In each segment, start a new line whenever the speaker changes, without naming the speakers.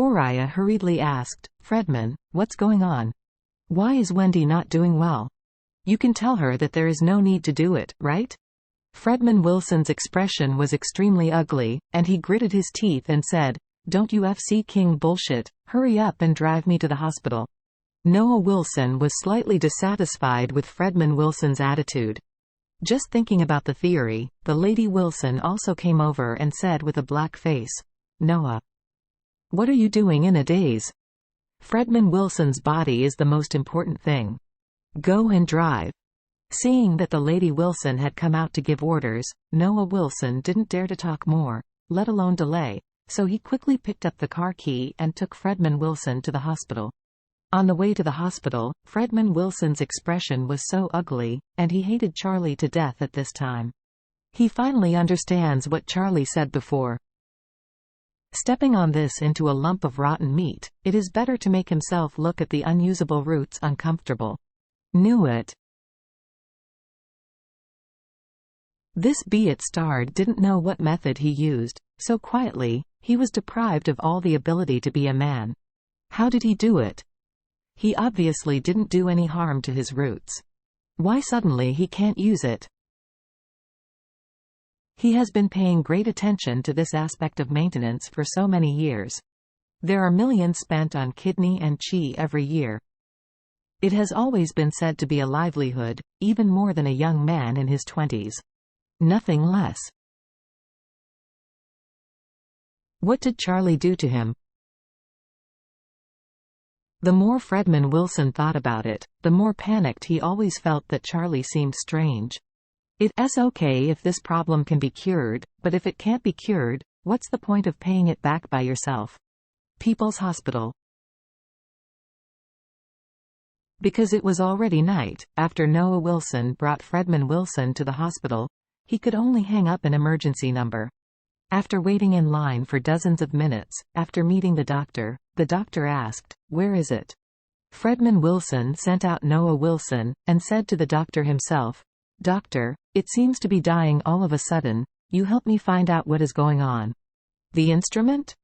Coriah hurriedly asked, "Fredman, what's going on? Why is Wendy not doing well? You can tell her that there is no need to do it, right?" Fredman Wilson's expression was extremely ugly, and he gritted his teeth and said, "Don't you FC King bullshit, hurry up and drive me to the hospital." Noah Wilson was slightly dissatisfied with Fredman Wilson's attitude. Just thinking about the theory, the Lady Wilson also came over and said with a black face, "Noah, what are you doing in a daze? Fredman Wilson's body is the most important thing. Go and drive." Seeing that the Lady Wilson had come out to give orders, Noah Wilson didn't dare to talk more, let alone delay, so he quickly picked up the car key and took Fredman Wilson to the hospital. On the way to the hospital, Fredman Wilson's expression was so ugly, and he hated Charlie to death at this time. He finally understands what Charlie said before. Stepping on this into a lump of rotten meat, it is better to make himself look at the unusable roots uncomfortable. Knew it. This be-it-starred didn't know what method he used, so quietly, he was deprived of all the ability to be a man. How did he do it? He obviously didn't do any harm to his roots. Why suddenly he can't use it? He has been paying great attention to this aspect of maintenance for so many years. There are millions spent on kidney and chi every year. It has always been said to be a livelihood, even more than a young man in his 20s. Nothing less. What did Charlie do to him? The more Fredman Wilson thought about it, the more panicked he always felt that Charlie seemed strange. It's okay if this problem can be cured, but if it can't be cured, what's the point of paying it back by yourself? People's Hospital. Because it was already night, after Noah Wilson brought Fredman Wilson to the hospital, he could only hang up an emergency number. After waiting in line for dozens of minutes, after meeting the doctor asked, "Where is it?" Fredman Wilson sent out Noah Wilson, and said to the doctor himself, "Doctor, it seems to be dying all of a sudden, you help me find out what is going on." The instrument?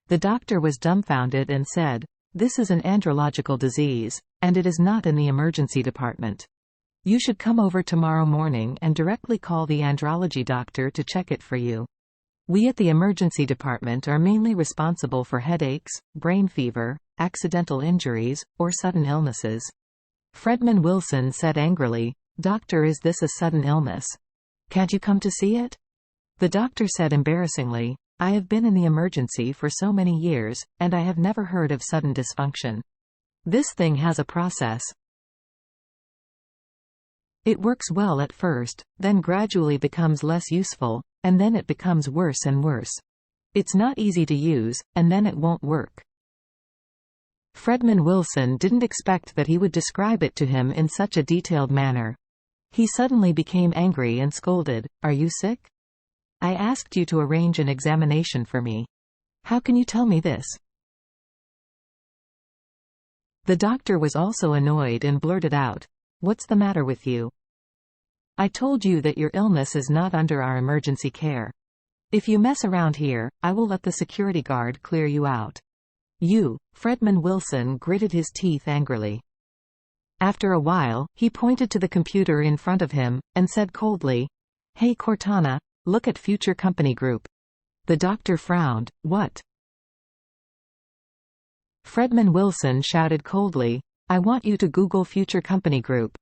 The doctor was dumbfounded and said, "This is an andrological disease, and it is not in the emergency department. You should come over tomorrow morning and directly call the andrology doctor to check it for you. We at the emergency department are mainly responsible for headaches, brain fever, accidental injuries, or sudden illnesses." Fredman Wilson said angrily, "Doctor, is this a sudden illness? Can't you come to see it?" The doctor said embarrassingly, "I have been in the emergency for so many years, and I have never heard of sudden dysfunction. This thing has a process. It works well at first, then gradually becomes less useful, and then it becomes worse and worse. It's not easy to use, and then it won't work." Fredman Wilson didn't expect that he would describe it to him in such a detailed manner. He suddenly became angry and scolded, "Are you sick? I asked you to arrange an examination for me. How can you tell me this?" The doctor was also annoyed and blurted out, "What's the matter with you? I told you that your illness is not under our emergency care. If you mess around here, I will let the security guard clear you out." "You," Fredman Wilson gritted his teeth angrily. After a while, he pointed to the computer in front of him, and said coldly, "Hey Cortana, look at Future Company Group." The doctor frowned. "What?" Fredman Wilson shouted coldly, "I want you to Google Future Company Group."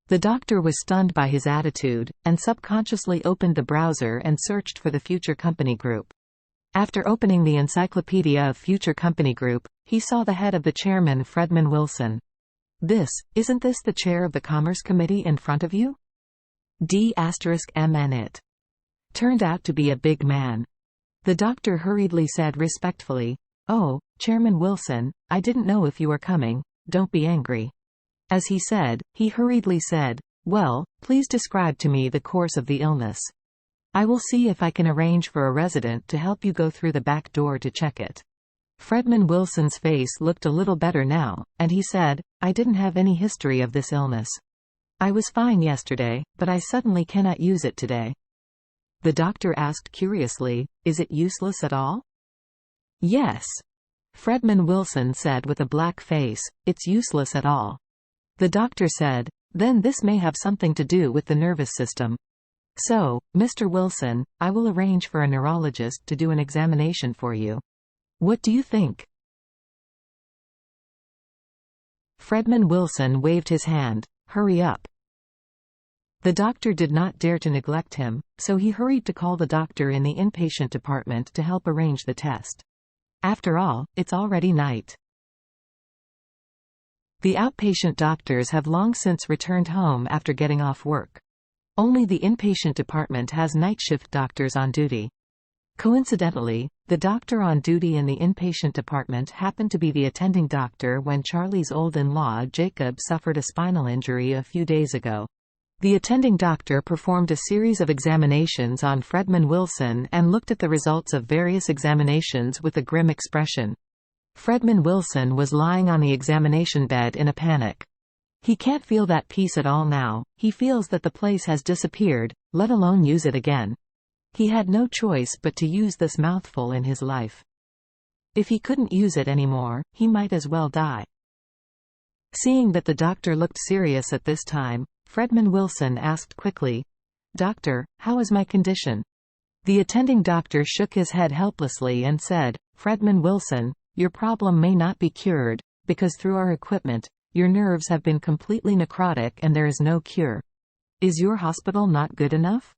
The doctor was stunned by his attitude, and subconsciously opened the browser and searched for the Future Company Group. After opening the Encyclopedia of Future Company Group, he saw the head of the chairman, Fredman Wilson. Isn't this the chair of the Commerce Committee in front of you? D*MN it. Turned out to be a big man. The doctor hurriedly said respectfully, "Oh, Chairman Wilson, I didn't know if you were coming, don't be angry." As he said, he hurriedly said, "Well, please describe to me the course of the illness. I will see if I can arrange for a resident to help you go through the back door to check it." Fredman Wilson's face looked a little better now, and he said, "I didn't have any history of this illness. I was fine yesterday, but I suddenly cannot use it today." The doctor asked curiously, "Is it useless at all?" "Yes." Fredman Wilson said with a black face, "It's useless at all." The doctor said, "Then this may have something to do with the nervous system. So, Mr. Wilson, I will arrange for a neurologist to do an examination for you. What do you think?" Fredman Wilson waved his hand. "Hurry up." The doctor did not dare to neglect him, so he hurried to call the doctor in the inpatient department to help arrange the test. After all, it's already night. The outpatient doctors have long since returned home after getting off work. Only the inpatient department has night shift doctors on duty. Coincidentally, the doctor on duty in the inpatient department happened to be the attending doctor when Charlie's old-in-law Jacob suffered a spinal injury a few days ago. The attending doctor performed a series of examinations on Fredman Wilson and looked at the results of various examinations with a grim expression. Fredman Wilson was lying on the examination bed in a panic. He can't feel that peace at all now. He feels that the place has disappeared, let alone use it again. He had no choice but to use this mouthful in his life. If he couldn't use it anymore, he might as well die. Seeing that the doctor looked serious at this time, Fredman Wilson asked quickly, "Doctor, how is my condition?" The attending doctor shook his head helplessly and said, "Fredman Wilson, your problem may not be cured, because through our equipment, your nerves have been completely necrotic and there is no cure. Is your hospital not good enough?"